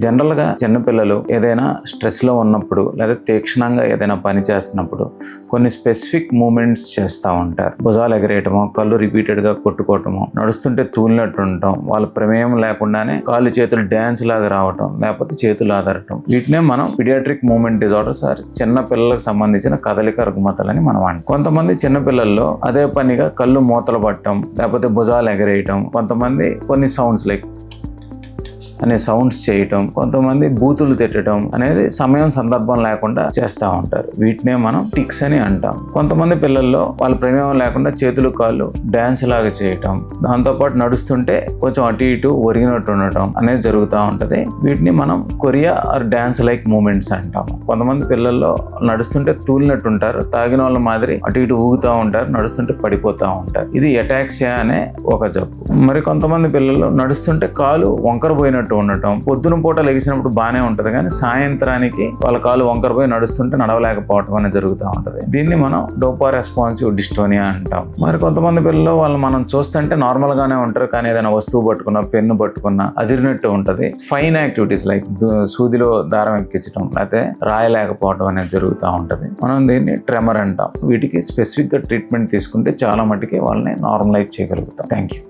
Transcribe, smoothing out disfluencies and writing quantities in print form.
జనరల్గా చిన్నపిల్లలు ఏదైనా స్ట్రెస్లో ఉన్నప్పుడు లేదా తీక్షణంగా ఏదైనా పని చేస్తున్నప్పుడు కొన్ని స్పెసిఫిక్ మూమెంట్స్ చేస్తూ ఉంటారు. భుజాలు ఎగరేయటము, కళ్ళు రిపీటెడ్గా కొట్టుకోవటము, నడుస్తుంటే తూలినట్టు ఉండటం, వాళ్ళ ప్రమేయం లేకుండానే కాళ్ళు చేతులు డ్యాన్స్ లాగా రావటం, లేకపోతే చేతులు ఆదరటం. వీటినే మనం పీడియాట్రిక్ మూమెంట్ డిజార్డర్స్ చిన్న పిల్లలకు సంబంధించిన కదలిక రుగ్మతలని మనం అంటాం. కొంతమంది చిన్నపిల్లల్లో అదే పనిగా కళ్ళు మూతలు పట్టడం, లేకపోతే భుజాలు ఎగరేయటం, కొంతమంది కొన్ని సౌండ్స్ లైక్ అనే సౌండ్స్ చేయటం, కొంతమంది బూతులు తిట్టడం అనేది సమయం సందర్భం లేకుండా చేస్తూ ఉంటారు. వీటినే మనం టిక్స్ అని అంటాం. కొంతమంది పిల్లల్లో వాళ్ళ ప్రమేయం లేకుండా చేతులు కాళ్ళు డ్యాన్స్ లాగా చేయటం, దాంతోపాటు నడుస్తుంటే కొంచెం అటు ఇటు ఒరిగినట్టు ఉండటం అనేది జరుగుతూ ఉంటుంది. వీటిని మనం chorea or dance like movements అంటాం. కొంతమంది పిల్లల్లో నడుస్తుంటే తూలినట్టు ఉంటారు, తాగిన వాళ్ళ మాదిరి అటు ఇటు ఊగుతూ ఉంటారు, నడుస్తుంటే పడిపోతూ ఉంటారు. ఇది ఎటాక్సియా అనే ఒక జబ్బు. మరి కొంతమంది పిల్లల్లో నడుస్తుంటే కాలు వంకర పోయినట్టు ఉండటం, పొద్దున పూట లెగిసినప్పుడు బాగానే ఉంటుంది కానీ సాయంత్రానికి వాళ్ళ కాలు వంకరపోయి నడుస్తుంటే నడవలేకపోవటం అనేది జరుగుతూ ఉంటుంది. దీన్ని మనం డోపా రెస్పాన్సివ్ డిస్టోనియా అంటాం. మరి కొంతమంది పిల్లలు వాళ్ళు మనం చూస్తుంటే నార్మల్ గానే ఉంటారు కానీ ఏదైనా వస్తువు పట్టుకున్నా, పెన్ను పట్టుకున్నా అదిరినట్టు ఉంటుంది. ఫైన్ యాక్టివిటీస్ లైక్ సూదిలో దారం ఎక్కించడం, లేకపోతే రాయలేకపోవడం అనేది జరుగుతూ ఉంటుంది. మనం దీన్ని ట్రెమర్ అంటాం. వీటికి స్పెసిఫిక్ గా ట్రీట్మెంట్ తీసుకుంటే చాలా మటుకి వాళ్ళని నార్మలైజ్ చేయగలుగుతాం. Thank you.